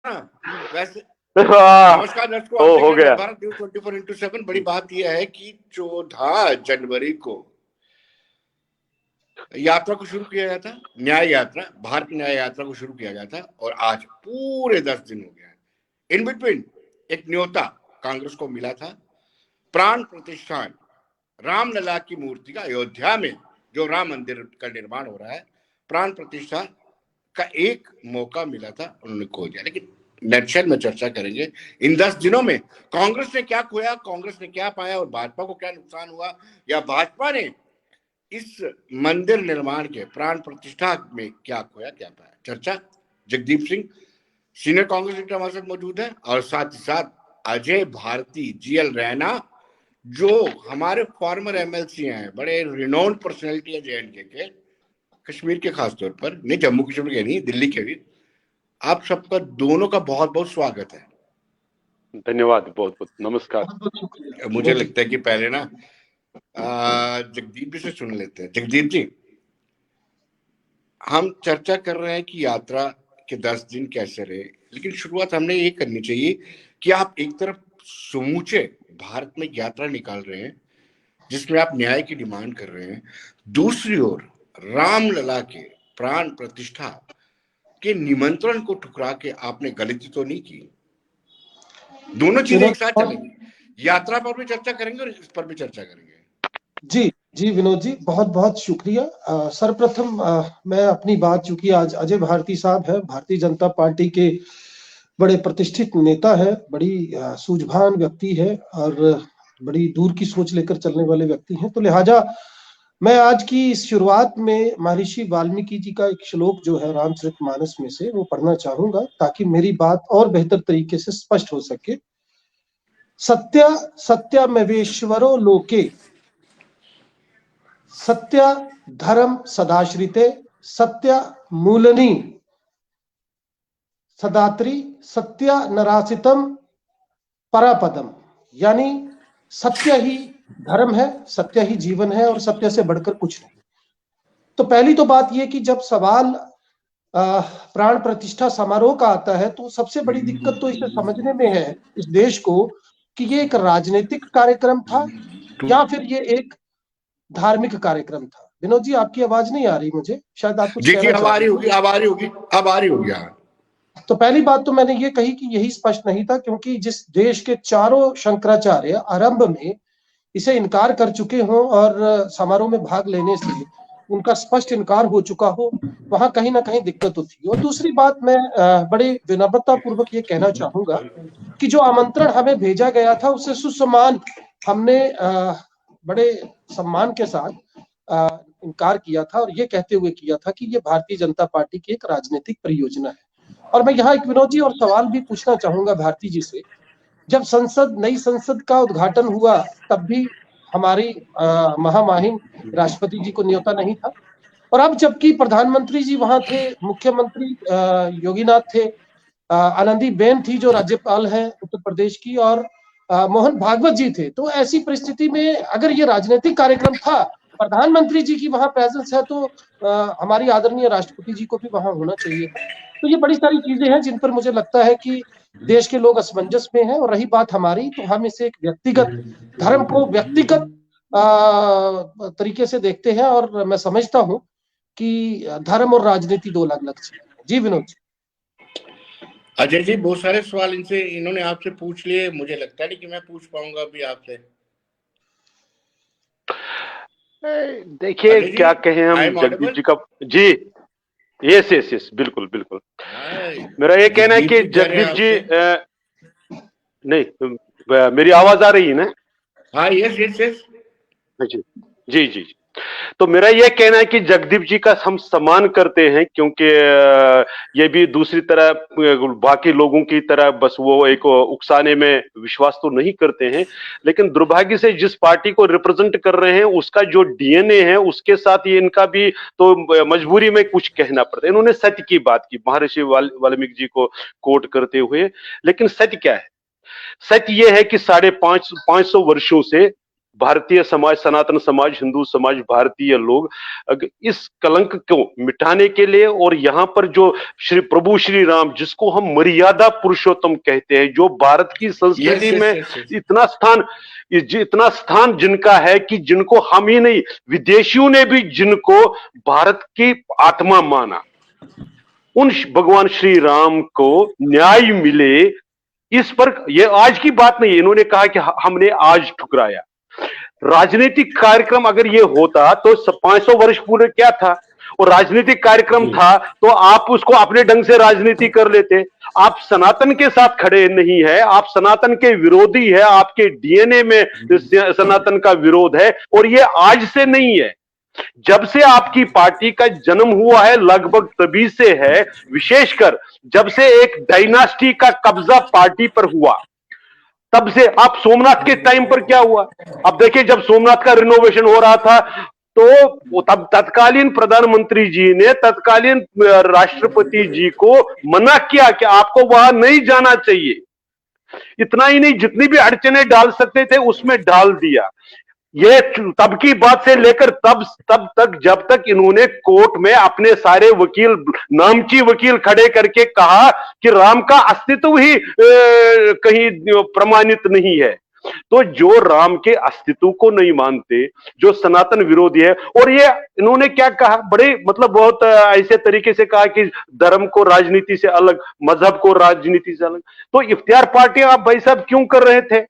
वैसे हाँ, नमस्कार दर्शकों, आप देख हो रहे हैं गया। Bharat news 24x7। बड़ी बात यह है कि 14 जनवरी को यात्रा को शुरू किया गया था, न्याय यात्रा, भारत न्याय यात्रा को शुरू किया गया था, और आज पूरे 10 दिन हो गया है। इन बिटवीन एक न्योता कांग्रेस को मिला था, प्राण प्रतिष्ठान रामलला की मूर्ति का अयोध्या में जो राम मंदिर का निर्माण हो रहा है, प्राण प्रतिष्ठा का एक मौका मिला था, उन्होंने खो दिया। लेकिन नटशेल में चर्चा करेंगे इन 10 दिनों में कांग्रेस ने क्या खोया, कांग्रेस ने क्या पाया, और भाजपा को क्या नुकसान हुआ, या भाजपा ने इस मंदिर निर्माण के प्राण प्रतिष्ठा में क्या खोया, क्या पाया। चर्चा जगदीप सिंह सीनियर कांग्रेस लीडर हमारे साथ मौजूद है, और साथ ही साथ अजय भारती, जीएल रैना, जो हमारे फॉर्मर एमएलसी हैं, बड़े रिनोन्ड पर्सनैलिटी है जेएनके के, कश्मीर के खासतौर पर, नहीं जम्मू कश्मीर के नहीं, दिल्ली के भी। आप सबका दोनों का बहुत बहुत स्वागत है। धन्यवाद, बहुत बहुत नमस्कार। मुझे लगता है कि पहले ना जगदीप जी से सुन लेते हैं। जगदीप जी, हम चर्चा कर रहे हैं कि यात्रा के 10 दिन कैसे रहे, लेकिन शुरुआत हमने ये करनी चाहिए कि आप एक तरफ समूचे भारत में यात्रा निकाल रहे हैं जिसमें आप न्याय की डिमांड कर रहे हैं, दूसरी ओर रामलला के प्राण प्रतिष्ठा के निमंत्रण को ठुकरा के आपने गलती तो नहीं की। दोनों चीजें एक साथ चलेंगी, यात्रा पर भी चर्चा करेंगे और इस पर भी चर्चा करेंगे। जी जी विनोद जी, बहुत बहुत शुक्रिया। सर्वप्रथम मैं अपनी बात, चूंकि आज अजय भारती साहब है, भारतीय जनता पार्टी के बड़े प्रतिष्ठित नेता है, बड़ी सूझबूझ व्यक्ति है और बड़ी दूर की सोच लेकर चलने वाले व्यक्ति हैं, तो लिहाजा मैं आज की इस शुरुआत में महर्षि वाल्मीकि जी का एक श्लोक जो है रामचरितमानस में से, वो पढ़ना चाहूंगा ताकि मेरी बात और बेहतर तरीके से स्पष्ट हो सके। सत्य सत्यमेवेश्वरो लोके, सत्य धर्म सदाश्रिते, सत्य मूलनी सदात्री, सत्य नरासितम परापदम। यानी सत्य ही धर्म है, सत्य ही जीवन है और सत्य से बढ़कर कुछ नहीं। तो पहली तो बात यह कि जब सवाल प्राण प्रतिष्ठा समारोह का आता है तो सबसे बड़ी दिक्कत तो इसे समझने में है इस देश को कि ये एक राजनीतिक कार्यक्रम था या फिर ये एक धार्मिक कार्यक्रम था। विनोद जी, आपकी आवाज नहीं आ रही मुझे, शायद आप कुछ कहना चाह रहे हैं। अब आ रही होगी। तो पहली बात तो मैंने ये कही कि यही स्पष्ट नहीं था, क्योंकि जिस देश के चारों शंकराचार्य आरंभ में इसे इनकार कर चुके हों और समारोह में भाग लेने से उनका स्पष्ट इनकार हो चुका हो, वहां कहीं ना कहीं दिक्कत होती है। और दूसरी बात, मैं बड़े विनम्रता पूर्वक ये कहना चाहूंगा कि जो आमंत्रण हमें भेजा गया था उससे सुसम्मान हमने बड़े सम्मान के साथ इनकार किया था, और ये कहते हुए किया था कि ये भारतीय जनता पार्टी की एक राजनीतिक परियोजना है। और मैं यहाँ एक विनोद जी और सवाल भी पूछना चाहूंगा भारती जी से। जब नई संसद का उद्घाटन हुआ तब भी हमारी महामहिम राष्ट्रपति जी को न्योता नहीं था, और अब जबकि प्रधानमंत्री जी वहां थे, मुख्यमंत्री योगीनाथ थे, आनंदी बेन थी जो राज्यपाल है उत्तर प्रदेश की, और मोहन भागवत जी थे, तो ऐसी परिस्थिति में अगर ये राजनीतिक कार्यक्रम था, प्रधानमंत्री जी की वहां प्रेजेंस है, तो हमारी आदरणीय राष्ट्रपति जी को भी वहां होना चाहिए। तो ये बड़ी सारी चीजें हैं जिन पर मुझे लगता है कि देश के लोग असमंजस में हैं। और रही बात हमारी, तो हम इसे एक व्यक्तिगत धर्म को व्यक्तिगत तरीके से देखते हैं, और मैं समझता हूं कि धर्म और राजनीति दो अलग अलग चीजें हैं। जी विनोद जी। अजय जी, बहुत सारे सवाल इन्होंने आपसे पूछ लिए, मुझे लगता नहीं कि मैं पूछ पाऊंगा अभी आपसे। देखिए क्या कहें हम जगदीप जी का। जी, यस, बिल्कुल बिल्कुल। मेरा ये कहना है कि जगदीप जी नहीं, मेरी आवाज आ रही है ना? हाँ, यस। जी। तो मेरा यह कहना है कि जगदीप जी का हम सम्मान करते हैं, क्योंकि ये भी दूसरी तरह बाकी लोगों की तरह बस वो एक उकसाने में विश्वास तो नहीं करते हैं, लेकिन दुर्भाग्य से जिस पार्टी को रिप्रेजेंट कर रहे हैं उसका जो डीएनए है उसके साथ ये इनका भी तो मजबूरी में कुछ कहना पड़ता है। इन्होंने सत्य की बात की महर्षि वाल्मीकि जी को कोट करते हुए, लेकिन सत्य क्या है? सत्य यह है कि 550 वर्षों से भारतीय समाज, सनातन समाज, हिंदू समाज, भारतीय लोग इस कलंक को मिटाने के लिए, और यहाँ पर जो प्रभु श्री राम, जिसको हम मर्यादा पुरुषोत्तम कहते हैं, जो भारत की संस्कृति में इतना स्थान जिनका है कि जिनको हम ही नहीं, विदेशियों ने भी जिनको भारत की आत्मा माना, उन भगवान श्री राम को न्याय मिले, इस पर ये आज की बात नहीं। इन्होंने कहा कि हमने आज ठुकराया। राजनीतिक कार्यक्रम अगर ये होता तो 500 वर्ष पूरे क्या था, और राजनीतिक कार्यक्रम था तो आप उसको अपने ढंग से राजनीति कर लेते। आप सनातन के साथ खड़े नहीं है, आप सनातन के विरोधी है, आपके डीएनए में सनातन का विरोध है, और ये आज से नहीं है, जब से आपकी पार्टी का जन्म हुआ है लगभग तभी से है। विशेषकर जब से एक डायनास्टी का कब्जा पार्टी पर हुआ, तब से। आप सोमनाथ के टाइम पर क्या हुआ, अब देखिए, जब सोमनाथ का रिनोवेशन हो रहा था तो तब तत्कालीन प्रधानमंत्री जी ने तत्कालीन राष्ट्रपति जी को मना किया कि आपको वहां नहीं जाना चाहिए। इतना ही नहीं, जितनी भी अड़चने डाल सकते थे उसमें डाल दिया। ये तब की बात से लेकर तब तक, जब तक इन्होंने कोर्ट में अपने सारे वकील, नामची वकील खड़े करके कहा कि राम का अस्तित्व ही कहीं प्रमाणित नहीं है। तो जो राम के अस्तित्व को नहीं मानते, जो सनातन विरोधी है, और ये इन्होंने क्या कहा, बड़े मतलब बहुत ऐसे तरीके से कहा कि धर्म को राजनीति से अलग, मजहब को राजनीति से अलग। तो इफ्तियार पार्टी आप भाई साहब क्यों कर रहे थे?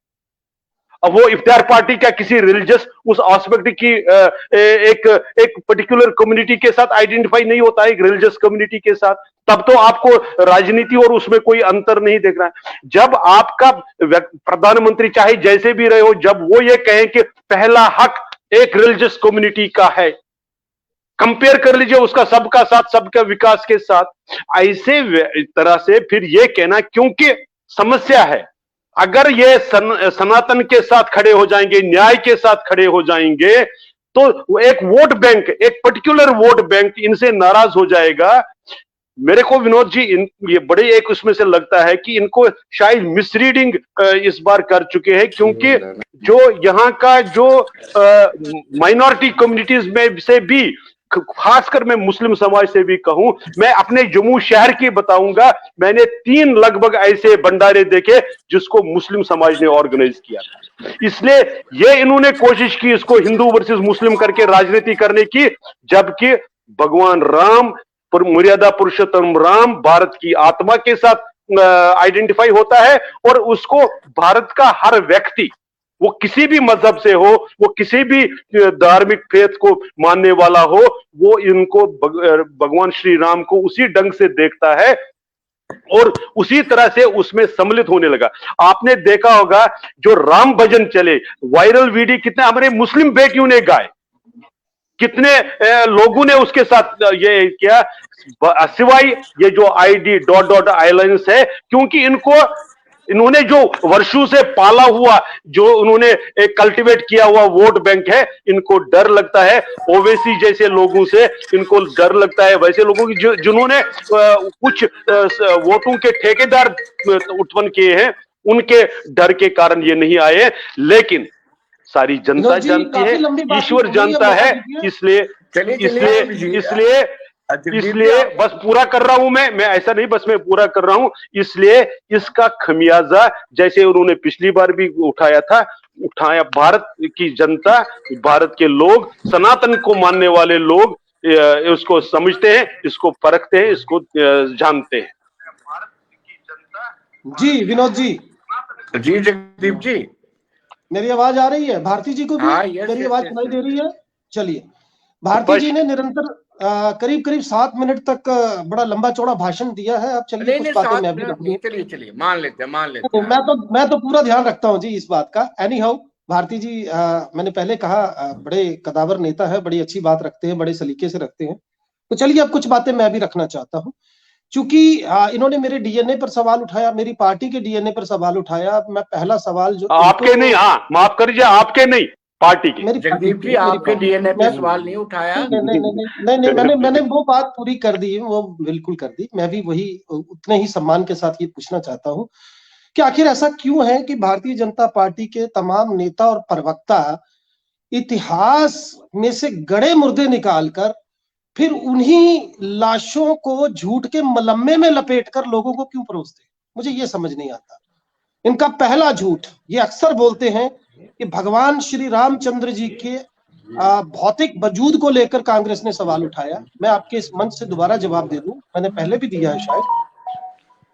अब वो इफ्तियार पार्टी क्या किसी रिलीजियस उस एस्पेक्ट की एक पर्टिकुलर कम्युनिटी के साथ आइडेंटिफाई नहीं होता है, एक रिलीजियस कम्युनिटी के साथ? तब तो आपको राजनीति और उसमें कोई अंतर नहीं देखना है। जब आपका प्रधानमंत्री चाहे जैसे भी रहे हो, जब वो ये कहें कि पहला हक एक रिलीजियस कम्युनिटी का है, कंपेयर कर लीजिए उसका सबका साथ, सबका विकास के साथ, ऐसे तरह से फिर ये कहना, क्योंकि समस्या है, अगर ये सनातन के साथ खड़े हो जाएंगे, न्याय के साथ खड़े हो जाएंगे, तो एक वोट बैंक, एक पर्टिकुलर वोट बैंक इनसे नाराज हो जाएगा। मेरे को विनोद जी ये बड़े एक उसमें से लगता है कि इनको शायद मिसरीडिंग इस बार कर चुके हैं, क्योंकि जो यहाँ का जो माइनॉरिटी कम्युनिटीज में से भी, खासकर मैं मुस्लिम समाज से भी कहूं, मैं अपने जम्मू शहर की बताऊंगा, मैंने 3 लगभग ऐसे भंडारे देखे जिसको मुस्लिम समाज ने ऑर्गेनाइज किया था। इसलिए ये इन्होंने कोशिश की इसको हिंदू वर्सेस मुस्लिम करके राजनीति करने की, जबकि भगवान राम, मर्यादा पुरुषोत्तम राम भारत की आत्मा के साथ आइडेंटिफाई होता है, और उसको भारत का हर व्यक्ति, वो किसी भी मजहब से हो, वो किसी भी धार्मिक फेथ को मानने वाला हो, वो इनको भगवान श्री राम को उसी ढंग से देखता है और उसी तरह से उसमें सम्मिलित होने लगा। आपने देखा होगा जो राम भजन चले, वायरल वीडियो कितने हमारे मुस्लिम बेटियों ने गाए, कितने लोगों ने उसके साथ ये किया, सिवाय ये जो ID.airlines है, क्योंकि इन्होंने जो वर्षों से पाला हुआ, जो उन्होंने एक कल्टीवेट किया हुआ वोट बैंक है, इनको डर लगता है ओवैसी जैसे लोगों से, इनको डर लगता है वैसे लोगों की जिन्होंने कुछ वोटों के ठेकेदार उत्पन्न किए हैं, उनके डर के कारण ये नहीं आए। लेकिन सारी जनता जानती है, ईश्वर जानता है, इसलिए बस पूरा कर रहा हूं मैं ऐसा नहीं, बस मैं पूरा कर रहा हूं। इसलिए इसका खमियाजा जैसे उन्होंने पिछली बार भी उठाया भारत की जनता, भारत के लोग, सनातन को मानने वाले लोग इसको समझते हैं, इसको परखते हैं, इसको जानते हैं। जी विनोद जी, जगदीप जी, मेरी आवाज आ रही है? भारती जी को भी मेरी आवाज सुनाई दे रही है? चलिए, भारती जी ने निरंतर करीब 7 मिनट तक बड़ा लंबा चौड़ा भाषण दिया है। अब चलिए कुछ बातें मैं भी रखूं। चलिए मान लेते हैं। मैं तो पूरा ध्यान रखता हूं जी इस बात का। एनी हाउ, भारती जी मैंने पहले कहा बड़े कदावर नेता है, बड़ी अच्छी बात रखते हैं, बड़े सलीके से रखते हैं। तो चलिए अब कुछ बातें मैं भी रखना चाहता हूँ। चूंकि इन्होंने मेरे डीएनए पर सवाल उठाया, मेरी पार्टी के डीएनए पर सवाल उठाया, मैं पहला सवाल जो आपके नहीं, हाँ माफ करिए, आपके नहीं, पार्टी की। जगदीप जी आपके डीएनए पे सवाल नहीं उठाया। नहीं, मैंने वो बात पूरी कर दी, वो बिल्कुल कर दी। मैं भी वही उतने ही सम्मान के साथ ये पूछना चाहता हूँ कि आखिर ऐसा क्यों है कि भारतीय जनता पार्टी के तमाम नेता और प्रवक्ता, जो इनको, इन्होंने मेरे डीएनए पर सवाल उठाया, मेरी पार्टी के डीएनए पे सवाल नहीं उठाया। मैं भी वही उतने ही सम्मान के साथ ये पूछना चाहता हूँ कि आखिर ऐसा क्यों है कि भारतीय जनता पार्टी के तमाम नेता और प्रवक्ता, इतिहास में से गड़े मुर्दे निकालकर फिर उन्हीं लाशों को झूठ के मलम्मे में लपेटकर लोगों को क्यों परोसते? मुझे ये समझ नहीं आता। इनका पहला झूठ, ये अक्सर बोलते हैं कि भगवान श्री रामचंद्र जी के भौतिक वजूद को लेकर कांग्रेस ने सवाल उठाया। मैं आपके इस मंच से दोबारा जवाब दे दूं, मैंने पहले भी दिया है शायद,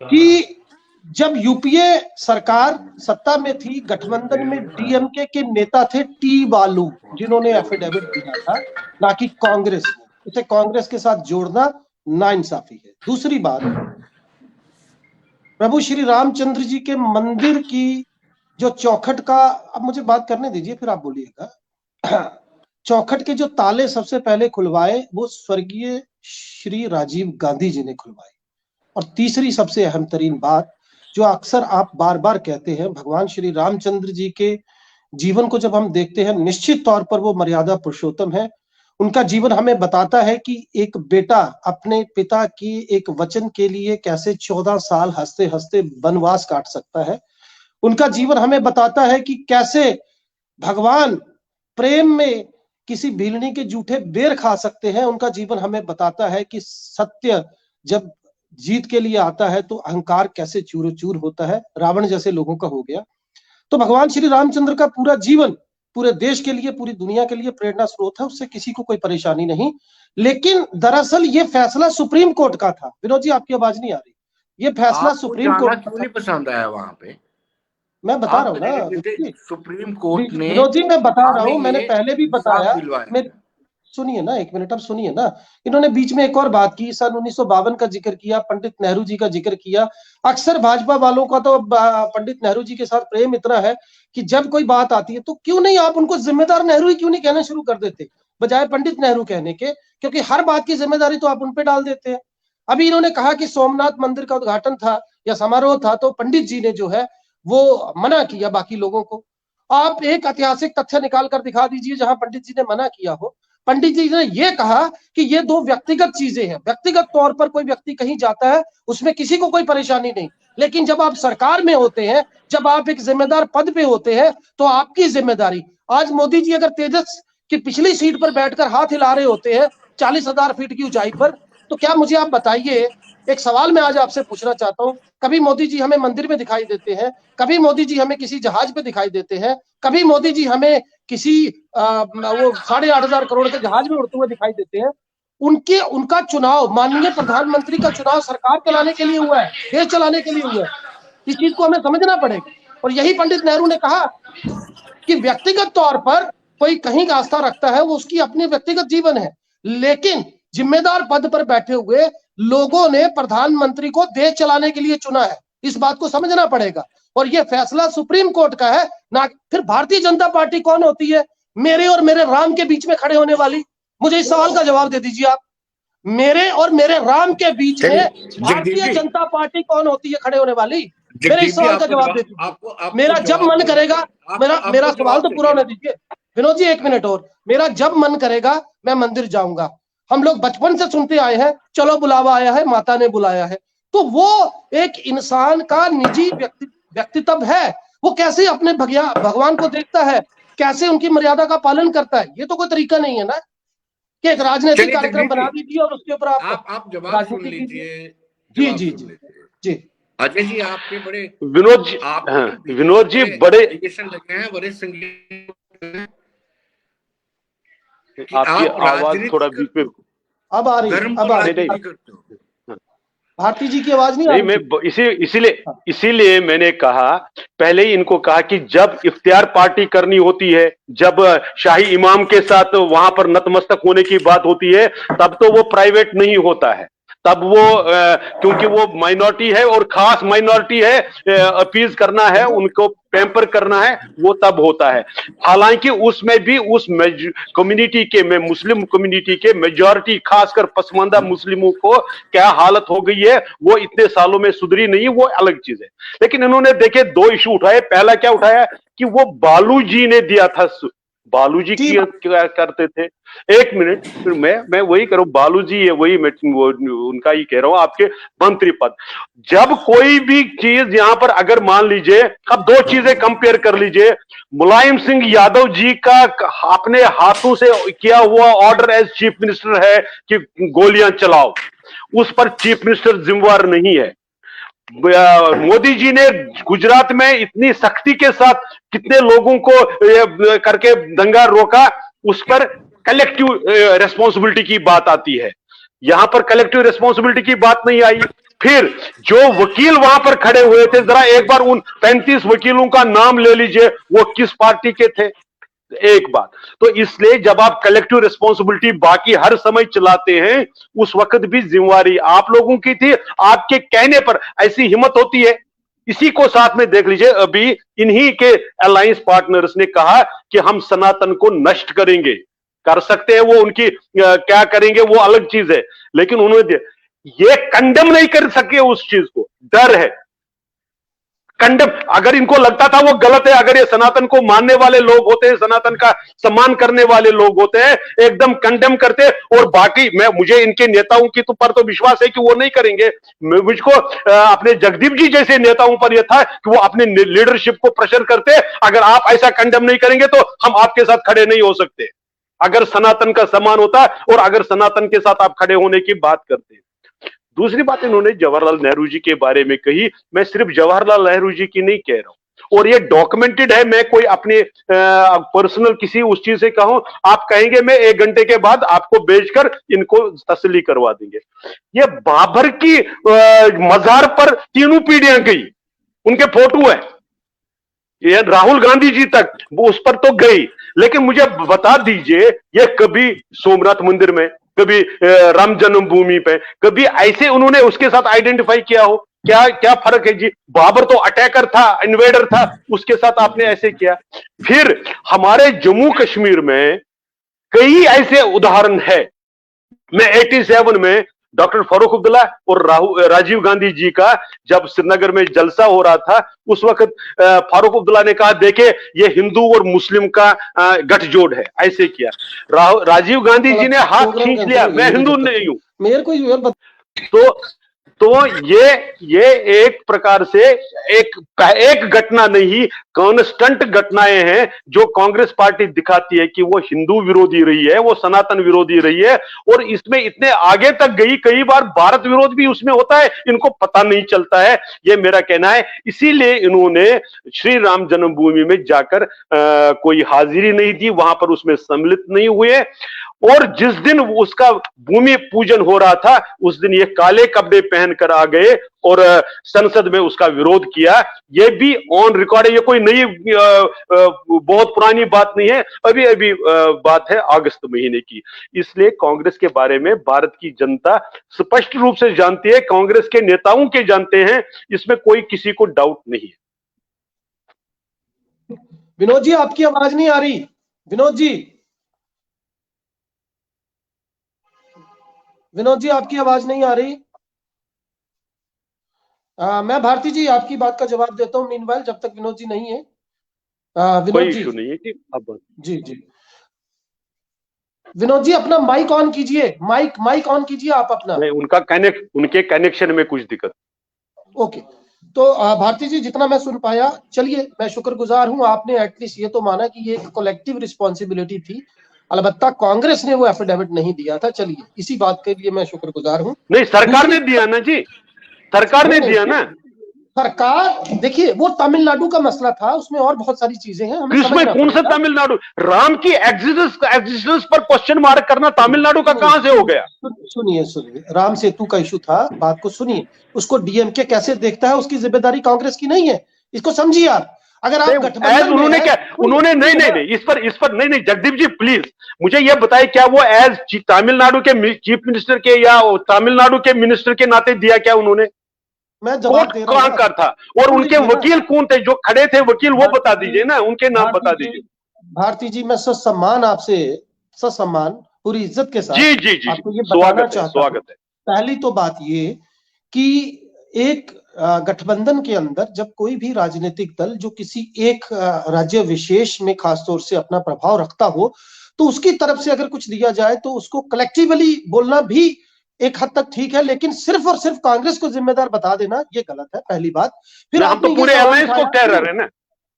कि जब यूपीए सरकार सत्ता में थी, गठबंधन में डीएमके के नेता थे टी बालू, जिन्होंने एफिडेविट दिया था, ना कि कांग्रेस ने। उसे कांग्रेस के साथ जोड़ना नाइंसाफी है। दूसरी बात, प्रभु श्री रामचंद्र जी के मंदिर की जो चौखट का, अब मुझे बात करने दीजिए फिर आप बोलिएगा, चौखट के जो ताले सबसे पहले खुलवाए वो स्वर्गीय श्री राजीव गांधी जी ने खुलवाए। और तीसरी सबसे अहम तरीन बात, जो अक्सर आप बार बार कहते हैं, भगवान श्री रामचंद्र जी के जीवन को जब हम देखते हैं, निश्चित तौर पर वो मर्यादा पुरुषोत्तम है। उनका जीवन हमें बताता है कि एक बेटा अपने पिता की एक वचन के लिए कैसे 14 साल हंसते हंसते वनवास काट सकता है। उनका जीवन हमें बताता है कि कैसे भगवान प्रेम में किसी भीलनी के जूठे बेर खा सकते हैं। उनका जीवन हमें बताता है कि सत्य जब जीत के लिए आता है तो अहंकार कैसे चूर चूर होता है। रावण जैसे लोगों का हो गया। तो भगवान श्री रामचंद्र का पूरा जीवन पूरे देश के लिए, पूरी दुनिया के लिए प्रेरणा स्रोत है, उससे किसी को कोई परेशानी नहीं। लेकिन दरअसल ये फैसला सुप्रीम कोर्ट का था। विनोद जी, आपकी आवाज नहीं आ रही। ये फैसला सुप्रीम कोर्ट क्यों नहीं पसंद आया वहां पे? मैं बता रहा हूँ ना, सुप्रीम कोर्ट ने, विनोद जी मैं बता रहा हूँ, मैंने पहले भी बताया। मैं सुनिए ना, एक मिनट, अब सुनिए ना। इन्होंने बीच में एक और बात की, सन 1952 का जिक्र किया, पंडित नेहरू जी का जिक्र किया। अक्सर भाजपा वालों का तो पंडित नेहरू जी के साथ प्रेम इतना है कि जब कोई बात आती है तो क्यों नहीं आप उनको जिम्मेदार नेहरू ही क्यों नहीं कहना शुरू कर देते, बजाय पंडित नेहरू कहने के, क्योंकि हर बात की जिम्मेदारी तो आप उन पे डाल देते हैं। अभी इन्होंने कहा कि सोमनाथ मंदिर का उद्घाटन था या समारोह था तो पंडित जी ने जो है वो मना किया बाकी लोगों को। आप एक ऐतिहासिक तथ्य निकाल कर दिखा दीजिए जहां पंडित जी ने मना किया हो। पंडित जी ने यह कहा कि ये दो व्यक्तिगत चीजें हैं। व्यक्तिगत तौर पर कोई व्यक्ति कहीं जाता है उसमें किसी को कोई परेशानी नहीं, लेकिन जब आप सरकार में होते हैं, जब आप एक जिम्मेदार पद पे होते हैं तो आपकी जिम्मेदारी। आज मोदी जी अगर तेजस की पिछली सीट पर बैठकर हाथ हिला रहे होते हैं 40,000 फीट की ऊंचाई पर, तो क्या मुझे आप बताइए, एक सवाल मैं आज आपसे पूछना चाहता हूं, कभी मोदी जी हमें मंदिर में दिखाई देते हैं, कभी मोदी जी हमें किसी जहाज पे दिखाई देते हैं, कभी मोदी जी हमें किसी वो 8,500 करोड़ के जहाज में उड़ते हुए दिखाई देते हैं? उनका चुनाव, माननीय प्रधानमंत्री का चुनाव सरकार चलाने के लिए हुआ है, देश चलाने के लिए हुआ है। इस चीज को हमें समझना पड़ेगा। और यही पंडित नेहरू ने कहा कि व्यक्तिगत तौर पर कोई कहीं का आस्था रखता है वो उसकी अपनी व्यक्तिगत जीवन है, लेकिन जिम्मेदार पद पर बैठे हुए लोगों ने प्रधानमंत्री को देश चलाने के लिए चुना है। इस बात को समझना पड़ेगा। और यह फैसला सुप्रीम कोर्ट का है ना। फिर भारतीय जनता पार्टी कौन होती है मेरे और मेरे राम के बीच में खड़े होने वाली? मुझे इस सवाल का जवाब दे दीजिए आप। मेरे और मेरे राम के बीच में भारतीय जनता पार्टी कौन होती है खड़े होने वाली? मेरे इस सवाल का जवाब दे दीजिए। मेरा जब मन करेगा, मेरा सवाल तो पूरा होने दीजिए विनोद जी, 1 मिनट और। मेरा जब मन करेगा मैं मंदिर जाऊंगा। हम लोग बचपन से सुनते आए हैं, चलो बुलावा आया है, माता ने बुलाया है। तो वो एक इंसान का निजी व्यक्तित्व है। वो कैसे अपने भगवान को देखता है, कैसे उनकी मर्यादा का पालन करता है, ये तो कोई तरीका नहीं है ना कि एक राजनीतिक कार्यक्रम बना दीजिए और उसके ऊपर आप जवाब सुन लीजिए। जी जी जी जी। अजय जी, आपके बड़े विनोद जी बड़े लगे हैं, बड़े संगीत, आपकी आवाज थोड़ा बीच में अब आ रही है, अब आ रही है। भारती जी की आवाज नहीं आ रही। मैं इसीलिए मैंने कहा, पहले ही इनको कहा कि जब इफ्तियार पार्टी करनी होती है, जब शाही इमाम के साथ वहां पर नतमस्तक होने की बात होती है, तब तो वो प्राइवेट नहीं होता है। तब वो क्योंकि वो माइनॉरिटी है और खास माइनॉरिटी है, अपीज करना है, उनको पैम्पर करना है, वो तब होता है। हालांकि उसमें भी उस कम्युनिटी के में मुस्लिम कम्युनिटी के मेजॉरिटी, खासकर पसमानदा मुस्लिमों को क्या हालत हो गई है, वो इतने सालों में सुधरी नहीं, वो अलग चीज है। लेकिन इन्होंने देखे 2 इशू उठाए। पहला क्या उठाया कि वो बालू जी ने दिया था बालू जी क्या करते थे। एक मिनट, फिर मैं वही करूं, बालू जी ये वही मैं उनका ही कह रहा हूं, आपके मंत्री पद। जब कोई भी चीज यहां पर अगर मान लीजिए, अब दो चीजें कंपेयर कर लीजिए, मुलायम सिंह यादव जी का अपने हाथों से किया हुआ ऑर्डर एज चीफ मिनिस्टर है कि गोलियां चलाओ, उस पर चीफ मिनिस्टर जिम्मेवार नहीं है। मोदी जी ने गुजरात में इतनी सख्ती के साथ कितने लोगों को करके दंगा रोका, उस पर कलेक्टिव रेस्पॉन्सिबिलिटी की बात आती है। यहां पर कलेक्टिव रेस्पॉन्सिबिलिटी की बात नहीं आई। फिर जो वकील वहां पर खड़े हुए थे, जरा एक बार उन 35 वकीलों का नाम ले लीजिए, वो किस पार्टी के थे, एक बात। तो इसलिए जब आप कलेक्टिव रिस्पॉन्सिबिलिटी बाकी हर समय चलाते हैं, उस वक्त भी जिम्मेवारी आप लोगों की थी। आपके कहने पर ऐसी हिम्मत होती है। इसी को साथ में देख लीजिए, अभी इन्हीं के अलायंस पार्टनर्स ने कहा कि हम सनातन को नष्ट करेंगे। कर सकते हैं वो, उनकी क्या करेंगे वो अलग चीज है, लेकिन उन्होंने ये कंडेम नहीं कर सके उस चीज को, डर है कंडेम। अगर इनको लगता था वो गलत है, अगर ये सनातन को मानने वाले लोग होते हैं, सनातन का सम्मान करने वाले लोग होते हैं, एकदम कंडेम करते। और बाकी मुझे इनके नेताओं की पर तो विश्वास है कि वो नहीं करेंगे। मुझको अपने जगदीप जी जैसे नेताओं पर यह था कि वो अपने लीडरशिप को प्रेशर करते, अगर आप ऐसा कंडेम नहीं करेंगे तो हम आपके साथ खड़े नहीं हो सकते। अगर सनातन का सम्मान होता और अगर सनातन के साथ आप खड़े होने की बात करते। दूसरी बात इन्होंने जवाहरलाल नेहरू जी के बारे में कही। मैं सिर्फ जवाहरलाल नेहरू जी की नहीं कह रहा हूं, और ये डॉक्यूमेंटेड है। मैं कोई अपने पर्सनल किसी उस चीज से कहूं, आप कहेंगे मैं 1 घंटे के बाद आपको भेजकर इनको तसल्ली करवा देंगे। ये बाबर की मजार पर तीनों पीढ़ियां गई, उनके फोटो है, ये राहुल गांधी जी तक वो उस पर तो गई। लेकिन मुझे बता दीजिए, ये कभी सोमनाथ मंदिर में, कभी राम जन्मभूमि पे, कभी ऐसे उन्होंने उसके साथ आइडेंटिफाई किया हो? क्या क्या फर्क है जी? बाबर तो अटैकर था, इन्वेडर था, उसके साथ आपने ऐसे किया। फिर हमारे जम्मू कश्मीर में कई ऐसे उदाहरण है। मैं 87 में डॉक्टर फारूक अब्दुल्ला और राजीव गांधी जी का जब श्रीनगर में जलसा हो रहा था, उस वक्त फारूक अब्दुल्ला ने कहा देखे ये हिंदू और मुस्लिम का गठजोड़ है, ऐसे किया। राजीव गांधी जी ने हाथ खींच लिया, मैं हिंदू नहीं हूं। मेरे को तो ये एक प्रकार से एक घटना नहीं, कांस्टेंट घटनाएं हैं जो कांग्रेस पार्टी दिखाती है कि वो हिंदू विरोधी रही है, वो सनातन विरोधी रही है, और इसमें इतने आगे तक गई। कई बार भारत विरोध भी उसमें होता है, इनको पता नहीं चलता है, ये मेरा कहना है। इसीलिए इन्होंने श्री राम जन्मभूमि में जाकर कोई हाजिरी नहीं दी, वहां पर उसमें सम्मिलित नहीं हुए। और जिस दिन उसका भूमि पूजन हो रहा था, उस दिन ये काले कपड़े पहनकर आ गए और संसद में उसका विरोध किया। ये भी ऑन रिकॉर्ड है, ये कोई नई बहुत पुरानी बात नहीं है, अभी अभी बात है अगस्त महीने की। इसलिए कांग्रेस के बारे में भारत की जनता स्पष्ट रूप से जानती है, कांग्रेस के नेताओं के जानते हैं, इसमें कोई किसी को डाउट नहीं है। विनोद जी आपकी आवाज नहीं आ रही। विनोद जी आपकी आवाज नहीं आ रही। मैं भारती जी आपकी बात का जवाब देता हूं मीनवाइल, जब तक विनोद जी नहीं है। विनोद जी नहीं है कि अब जी विनोद जी अपना माइक ऑन कीजिए, माइक ऑन कीजिए आप अपना। नहीं, उनके कनेक्शन में कुछ दिक्कत। ओके, तो भारती जी जितना मैं सुन पाया, चलिए मैं शुक्रगुजार हूं, आपने एटलीस्ट ये तो माना कि ये एक कलेक्टिव रिस्पॉन्सिबिलिटी थी। अलबत्ता कांग्रेस ने वो एफिडेविट नहीं दिया था, चलिए इसी बात के लिए मैं शुक्रगुजार हूं। नहीं, सरकार ने दिया ना जी, सरकार ने दिया ना। सरकार देखिए, वो तमिलनाडु का मसला था, उसमें और बहुत सारी चीजें हैं। इसमें कौन सा तमिलनाडु? राम की एग्जिस्टेंस पर क्वेश्चन मार्क करना तमिलनाडु का कहां से हो गया? सुनिए, राम सेतु का इशू था, बात को सुनिए। उसको डीएमके कैसे देखता है, उसकी जिम्मेदारी कांग्रेस की नहीं है, इसको समझिए आप। अगर आप गठबंधन उन्होंने क्या उन्होंने नहीं इस पर नहीं जगदीप जी प्लीज मुझे यह बताइए, क्या वो एज तमिलनाडु के चीफ मिनिस्टर के या तमिलनाडु के मिनिस्टर के नाते दिया क्या उन्होंने? मैं जवाब दे रहा हूं। कहां था और उनके वकील कौन थे जो खड़े थे? वकील वो बता दीजिए ना, उनके नाम बता दीजिए। भारती जी मैं ससम्मान आपसे, ससम्मान पूरी इज्जत के साथ जी आपको ये बताना चाहता हूं। स्वागत है। पहली तो बात ये कि एक गठबंधन के अंदर जब कोई भी राजनीतिक दल जो किसी एक राज्य विशेष में खासतौर से अपना प्रभाव रखता हो, तो उसकी तरफ से अगर कुछ दिया जाए तो उसको कलेक्टिवली बोलना भी एक हद तक ठीक है, लेकिन सिर्फ और सिर्फ कांग्रेस को जिम्मेदार बता देना ये गलत है, पहली बात। फिर हम तो पूरे अलायंस को कह रहे हैं ना।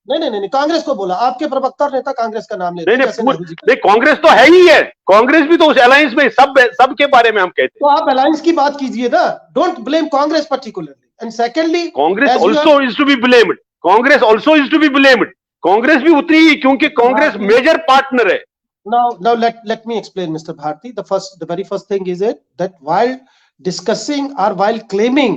नहीं, कांग्रेस को बोला, आपके प्रवक्ता और नेता कांग्रेस का नाम लेते हैं। नहीं, कांग्रेस तो है ही है, कांग्रेस भी तो उस अलायंस में सब के बारे में हम कहते हैं। तो आप अलायंस की बात कीजिए ना, don't blame Congress particularly. And secondly, Congress also is to be blamed, Congress also is to be blamed. Congress भी उतनी ही, क्योंकि कांग्रेस मेजर पार्टनर है। Now let me explain, Mr. Bharti. The very first thing is that while discussing or while claiming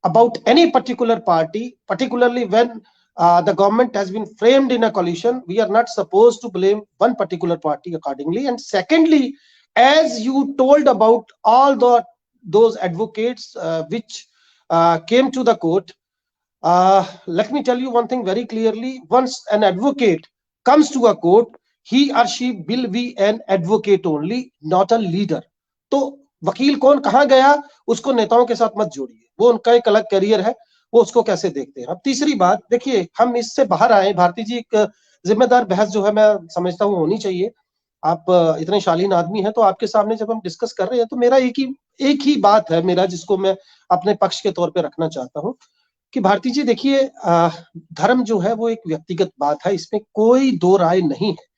about any particular party, particularly when the government has been framed in a coalition, we are not supposed to blame one particular party accordingly. And secondly, as you told about all those advocates which came to the court, let me tell you one thing very clearly. Once an advocate comes to a court, he or she will be an advocate only, not a leader. तो वकील कौन कहां गया उसको नेताओं के साथ मत जोड़िए, वो उनका एक अलग करियर है, वो उसको कैसे देखते हैं। अब तीसरी बात देखिए, हम इससे बाहर आए। भारती जी, एक जिम्मेदार बहस जो है मैं समझता हूँ होनी चाहिए। आप इतने शालीन आदमी हैं, तो आपके सामने जब हम डिस्कस कर रहे हैं तो मेरा एक ही बात है मेरा, जिसको मैं अपने पक्ष के तौर पे रखना चाहता हूँ कि भारती जी देखिए, धर्म जो है वो एक व्यक्तिगत बात है, इसमें कोई दो राय नहीं है।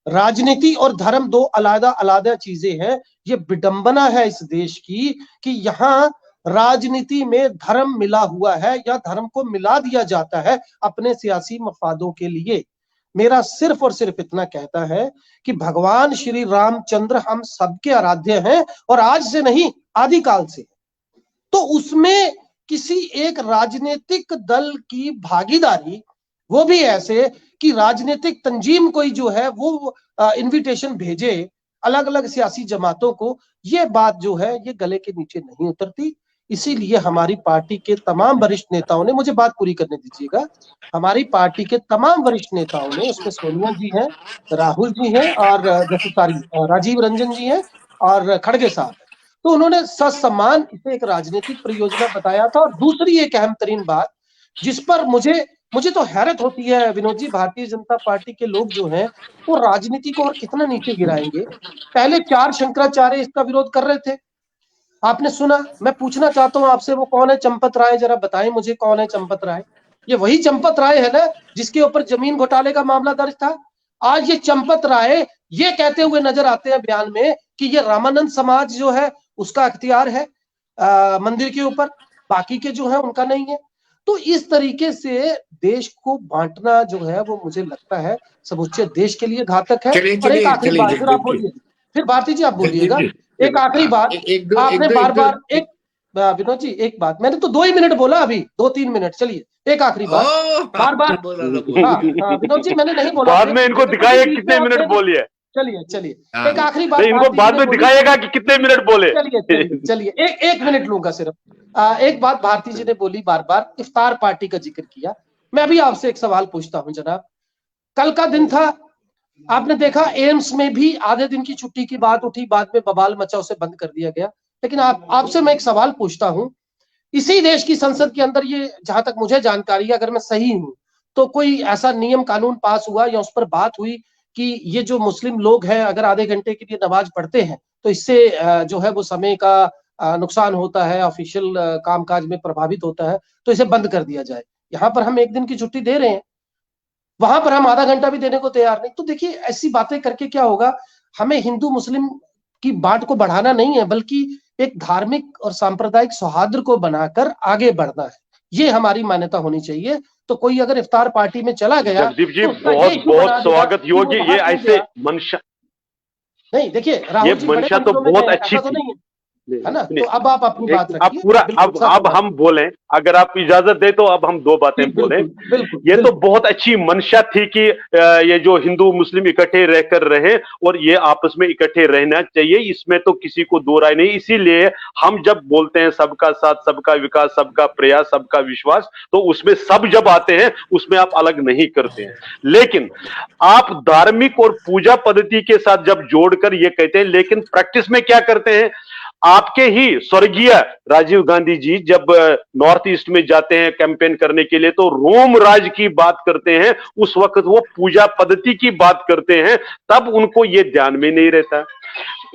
राजनीति और धर्म दो अलग अलग चीजें हैं। ये विडंबना है इस देश की कि यहाँ राजनीति में धर्म मिला हुआ है या धर्म को मिला दिया जाता है अपने सियासी मफादों के लिए। मेरा सिर्फ और सिर्फ इतना कहता है कि भगवान श्री रामचंद्र हम सबके आराध्य हैं और आज से नहीं, आदिकाल से। तो उसमें किसी एक राजनीतिक दल की भागीदारी, वो भी ऐसे कि राजनीतिक तंजीम कोई जो है वो इनविटेशन भेजे अलग अलग सियासी जमातों को, ये बात जो है ये गले के नीचे नहीं उतरती। इसीलिए हमारी पार्टी के तमाम वरिष्ठ नेताओं ने, मुझे बात पूरी करने दीजिएगा, हमारी पार्टी के तमाम वरिष्ठ नेताओं ने, उसमें सोनिया जी हैं, राहुल जी हैं और राजीव रंजन जी हैं और खड़गे साहब, तो उन्होंने ससम्मान इसे एक राजनीतिक परियोजना बताया था। और दूसरी एक अहम तरीन बात जिस पर मुझे तो हैरत होती है विनोद जी, भारतीय जनता पार्टी के लोग जो हैं वो राजनीति को और कितना नीचे गिराएंगे। पहले 4 शंकराचार्य इसका विरोध कर रहे थे, आपने सुना। मैं पूछना चाहता हूं आपसे, वो कौन है चंपत राय? जरा बताएं मुझे, कौन है चंपत राय? ये वही चंपत राय है ना जिसके ऊपर जमीन घोटाले का मामला दर्ज था। आज ये चंपत राय ये कहते हुए नजर आते हैं बयान में कि ये रामानंद समाज जो है उसका अख्तियार है मंदिर के ऊपर, बाकी के जो है उनका नहीं है। तो इस तरीके से देश को बांटना जो है वो मुझे लगता है समूचे देश के लिए घातक है। और एक आखिरी बात, फिर आप बोलिए, फिर भारती जी आप बोलिएगा। एक आखिरी बात, आपने बार बार एक विनोद जी एक बात, मैंने तो 2 ही मिनट बोला, अभी 2-3 मिनट, चलिए एक आखिरी बात। बार बार विनोद जी मैंने नहीं बोला, बाद में इनको दिखाइए कितने मिनट बोलिए। चलिए एक आखिरी बात, इनको बाद में दिखाएगा कि कितने मिनट बोले। चलिए एक मिनट लूंगा सिर्फ। एक बात भारती जी ने बोली, बार बार इफ्तार पार्टी का जिक्र किया। मैं भी आपसे एक सवाल पूछता हूं जनाब, कल का दिन था, आपने देखा एम्स में भी आधे दिन की छुट्टी की बात उठी, बाद में बवाल मचा, उसे बंद कर दिया गया। लेकिन आपसे मैं एक सवाल पूछता हूं, इसी देश की संसद के अंदर, ये जहां तक मुझे जानकारी है, अगर मैं सही हूं तो कोई ऐसा नियम कानून पास हुआ या उस पर बात हुई कि ये जो मुस्लिम लोग हैं अगर आधे घंटे के लिए नमाज पढ़ते हैं तो इससे जो है वो समय का नुकसान होता है, ऑफिशियल कामकाज में प्रभावित होता है, तो इसे बंद कर दिया जाए। यहाँ पर हम 1 दिन की छुट्टी दे रहे हैं, वहां पर हम आधा घंटा भी देने को तैयार नहीं। तो देखिए ऐसी बातें करके क्या होगा, हमें हिंदू मुस्लिम की बात को बढ़ाना नहीं है, बल्कि एक धार्मिक और सांप्रदायिक सौहार्द को बनाकर आगे बढ़ना है, ये हमारी मान्यता होनी चाहिए। तो कोई अगर इफ्तार पार्टी में चला गया, जगदीप जी बहुत बहुत स्वागत योग्य, ये ऐसे मंशा नहीं, देखिए राहुल जी मंशा तो बहुत अच्छी तो नहीं है ना। तो अब आप अपनी बात रखिए। अब पूरा अब हम बोलें, अगर आप इजाजत दे तो अब हम 2 बातें बोलें। ये तो बहुत अच्छी मंशा थी कि ये जो हिंदू मुस्लिम इकट्ठे रहकर रहे और ये आपस में इकट्ठे रहना चाहिए, इसमें तो किसी को दो राय नहीं। इसीलिए हम जब बोलते हैं सबका साथ, सबका विकास, सबका प्रयास, सबका विश्वास, तो उसमें सब जब आते हैं उसमें आप अलग नहीं करते हैं। लेकिन आप धार्मिक और पूजा पद्धति के साथ जब जोड़कर ये कहते हैं, लेकिन प्रैक्टिस में क्या करते हैं, आपके ही स्वर्गीय राजीव गांधी जी जब नॉर्थ ईस्ट में जाते हैं कैंपेन करने के लिए तो रोम राज की बात करते हैं, उस वक्त वो पूजा पद्धति की बात करते हैं, तब उनको ये ध्यान में नहीं रहता।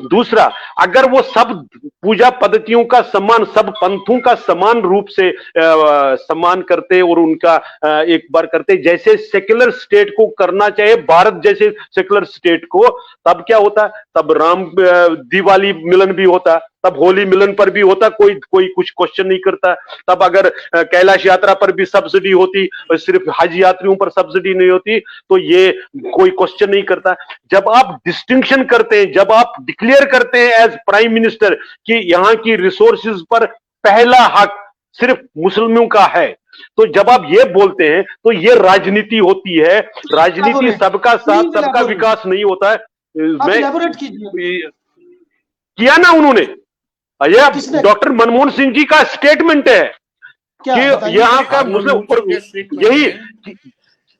दूसरा, अगर वो सब पूजा पद्धतियों का सम्मान, सब पंथों का समान रूप से सम्मान करते और उनका एक बार करते जैसे सेक्युलर स्टेट को करना चाहिए, भारत जैसे सेक्युलर स्टेट को, तब क्या होता? तब राम दिवाली मिलन भी होता, तब होली मिलन पर भी होता, कोई कुछ क्वेश्चन नहीं करता। तब अगर कैलाश यात्रा पर भी सब्सिडी होती और सिर्फ हज यात्रियों पर सब्सिडी नहीं होती तो ये कोई क्वेश्चन नहीं करता। जब आप डिस्टिंक्शन करते हैं, जब आप डिक्लेयर करते हैं एज प्राइम मिनिस्टर कि यहाँ की रिसोर्सेज पर पहला हक सिर्फ मुस्लिमों का है, तो जब आप ये बोलते हैं तो ये राजनीति होती है। राजनीति सबका साथ सबका विकास नहीं होता है। मैं किया ना उन्होंने, ये डॉक्टर मनमोहन सिंह जी का स्टेटमेंट है कि यहाँ का मुस्लिम यही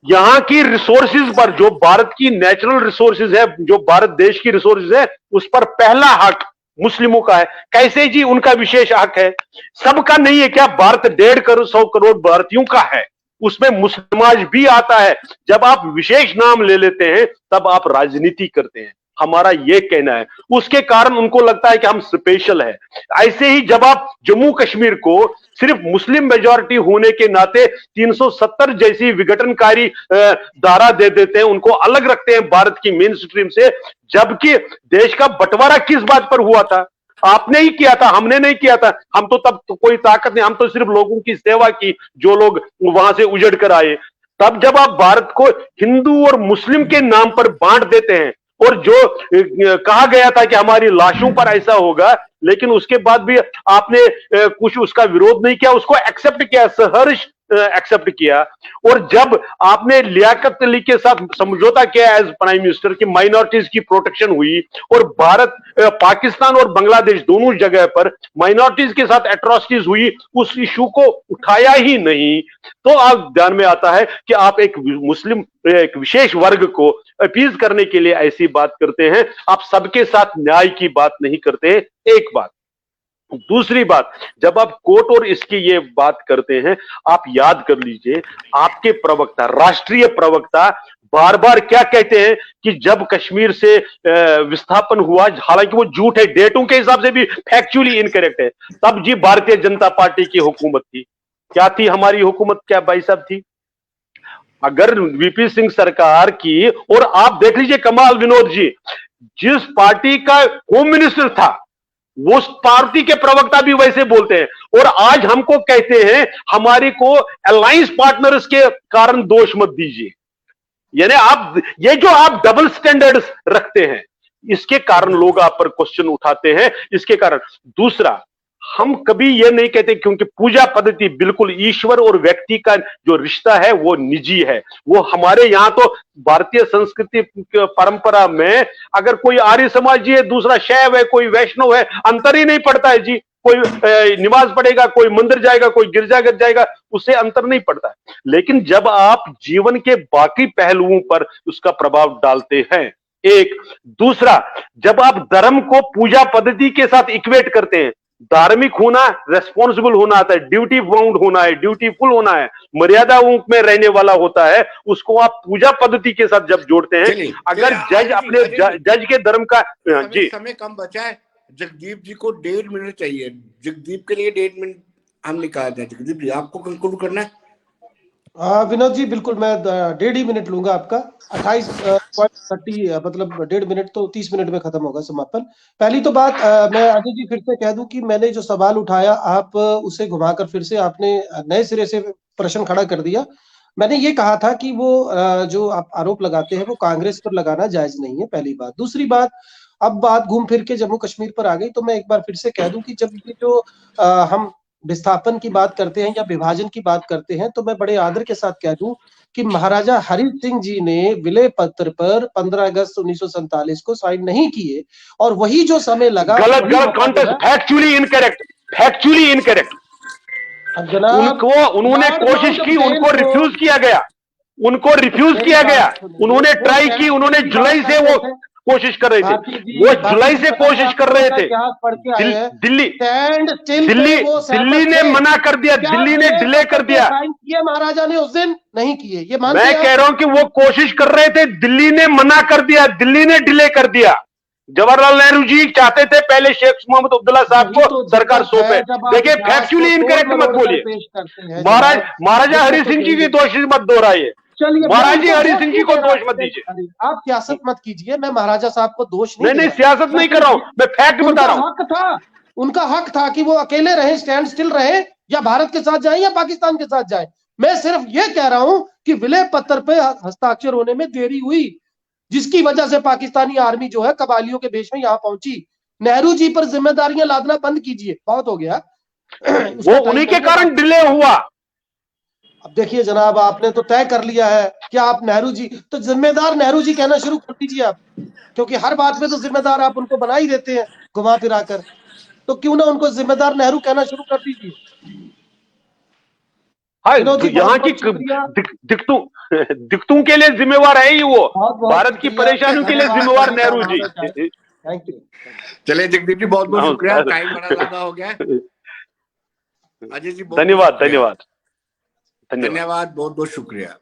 यहाँ की रिसोर्सेज पर, जो भारत की नेचुरल रिसोर्सेज है, जो भारत देश की रिसोर्सेज है, उस पर पहला हक मुस्लिमों का है। कैसे जी? उनका विशेष हक है, सबका नहीं है क्या? भारत 150 करोड़ भारतीयों का है, उसमें मुस्लिम समाज भी आता है। जब आप विशेष नाम ले लेते हैं तब आप राजनीति करते हैं, हमारा यह कहना है। उसके कारण उनको लगता है कि हम स्पेशल है। ऐसे ही जब आप जम्मू कश्मीर को सिर्फ मुस्लिम मेजॉरिटी होने के नाते 370 जैसी विघटनकारी धारा दे देते हैं, उनको अलग रखते हैं भारत की मेन स्ट्रीम से, जबकि देश का बंटवारा किस बात पर हुआ था? आपने ही किया था, हमने नहीं किया था। हम तो तब तो कोई ताकत नहीं, हम तो सिर्फ लोगों की सेवा की, जो लोग वहां से उजड़ कर आए। तब जब आप भारत को हिंदू और मुस्लिम के नाम पर बांट देते हैं, और जो कहा गया था कि हमारी लाशों पर ऐसा होगा, लेकिन उसके बाद भी आपने कुछ उसका विरोध नहीं किया, उसको एक्सेप्ट किया, सहर्ष एक्सेप्ट किया। और जब आपने लियाकत अली के साथ समझौता किया एज प्राइम मिनिस्टर की माइनॉरिटीज की प्रोटेक्शन हुई, और भारत पाकिस्तान और बांग्लादेश दोनों जगह पर माइनॉरिटीज के साथ एट्रोसिटीज हुई, उस इशू को उठाया ही नहीं, तो आप ध्यान में आता है कि आप एक मुस्लिम एक विशेष वर्ग को अपीज करने के लिए ऐसी बात करते हैं। आप सबके साथ न्याय की बात नहीं करते। एक बात। दूसरी बात, जब आप कोर्ट और इसकी ये बात करते हैं, आप याद कर लीजिए आपके प्रवक्ता, राष्ट्रीय प्रवक्ता बार बार क्या कहते हैं कि जब कश्मीर से विस्थापन हुआ, हालांकि वो झूठ है, डेटों के हिसाब से भी फैक्चुअली इनकरेक्ट है, तब जी भारतीय जनता पार्टी की हुकूमत थी। क्या थी हमारी हुकूमत? क्या भाई साहब थी? अगर वीपी सिंह सरकार की, और आप देख लीजिए कमाल विनोद जी, जिस पार्टी का होम मिनिस्टर था वो उस पार्टी के प्रवक्ता भी वैसे बोलते हैं, और आज हमको कहते हैं हमारे को अलायंस पार्टनर्स के कारण दोष मत दीजिए। यानी आप ये जो आप डबल स्टैंडर्ड्स रखते हैं, इसके कारण लोग आप पर क्वेश्चन उठाते हैं। इसके कारण दूसरा, हम कभी ये नहीं कहते, क्योंकि पूजा पद्धति बिल्कुल ईश्वर और व्यक्ति का जो रिश्ता है वो निजी है। वो हमारे यहाँ तो भारतीय संस्कृति परंपरा में अगर कोई आर्य समाजी है, दूसरा शैव है, कोई वैष्णव है, अंतर ही नहीं पड़ता है जी। कोई नमाज पढ़ेगा, कोई मंदिर जाएगा, कोई गिरजाघर जाएगा, उससे अंतर नहीं पड़ता है। लेकिन जब आप जीवन के बाकी पहलुओं पर उसका प्रभाव डालते हैं, एक। दूसरा, जब आप धर्म को पूजा पद्धति के साथ इक्वेट करते हैं, धार्मिक होना रेस्पॉन्सिबल होना आता है, ड्यूटी बाउंड होना है, ड्यूटीफुल होना है, मर्यादाओं में रहने वाला होता है, उसको आप पूजा पद्धति के साथ जब जोड़ते हैं, अगर जज अपने जज के धर्म का जी समय कम बचा है, जगदीप जी को 1.5 मिनट चाहिए। जगदीप के लिए 1.5 मिनट हम निकालते हैं। जगदीप जी आपको कंक्लूड करना है। विनोद जी बिल्कुल, मैं 1.5 ही मिनट लूंगा आपका। 28.30 मतलब 1.5 मिनट तो 30 मिनट में खत्म होगा समापन। पहली तो बात मैं अजय जी फिर से कह दूं कि मैंने जो सवाल उठाया आप उसे घुमाकर फिर से आपने नए सिरे से प्रश्न खड़ा कर दिया। मैंने ये कहा था कि वो जो आप आरोप लगाते हैं वो कांग्रेस पर लगाना जायज नहीं है, पहली बात। दूसरी बात, अब बात घूम फिर के जम्मू कश्मीर पर आ गई, तो मैं एक बार फिर से कह दूं कि जब ये जो हम विस्थापन की बात करते हैं या विभाजन की बात करते हैं, तो मैं बड़े आदर के साथ कह दूं कि महाराजा हरि सिंह जी ने विलय पत्र पर 15 अगस्त 1947 को साइन नहीं किए, और वही जो समय लगा, गलत कॉन्टेक्स्ट, फैक्चुअली इनकरेक्ट। उन्होंने कोशिश की, उनको रिफ्यूज किया गया, उन्होंने ट्राई की, उन्होंने जुलाई से वो कोशिश कर रहे थे, वो जुलाई से कोशिश कर रहे थे। दिल्ली ने मना कर दिया, दिल्ली ने डिले कर दिया। किए महाराजा ने उस दिन नहीं किए, ये मानते मैं कह रहा हूं कि वो कोशिश कर रहे थे, दिल्ली ने मना कर दिया, दिल्ली ने डिले कर दिया। जवाहरलाल नेहरू जी चाहते थे पहले शेख मोहम्मद अब्दुल्ला साहब को सरकार सौंपे। देखिए फैक्चुअली इनकरेक्ट मत बोलिए, महाराजा हरि सिंह जी की दोष मत दोहराइए, महाराजा हरि सिंह जी को दोष मत दीजिए। आप सियासत मत कीजिए, मैं महाराजा साहब को दोष नहीं सियासत नहीं कर रहा हूं, मैं फैक्ट बता रहा हूं। उनका हक था कि वो अकेले रहे, स्टैंड स्टिल रहे, या भारत के साथ जाए या पाकिस्तान के साथ जाए। मैं सिर्फ ये कह रहा हूं कि विलय पत्र पे हस्ताक्षर होने में देरी हुई, जिसकी वजह से पाकिस्तानी आर्मी जो है कबालियों के भेष में यहां पहुंची। नेहरू जी पर जिम्मेदारियां लादना बंद कीजिए, बहुत हो गया। वो उन्हीं के कारण डिले हुआ। अब देखिए जनाब, आपने तो तय कर लिया है कि आप नेहरू जी, तो जिम्मेदार नेहरू जी कहना शुरू कर दीजिए आप, क्योंकि हर बात में तो जिम्मेदार आप उनको बना ही देते हैं घुमा फिरा कर, तो क्यों ना उनको जिम्मेदार नेहरू कहना शुरू कर दीजिए। हाँ, तो यहाँ की दिक्कतों के लिए जिम्मेवार है ही वो, भारत की परेशानियों के लिए जिम्मेवार नेहरू जी। Thank you. चलिए जगदीप जी बहुत बहुत शुक्रिया, टाइम बड़ा ज्यादा हो गया। अजय जी धन्यवाद, धन्यवाद, बहुत बहुत शुक्रिया।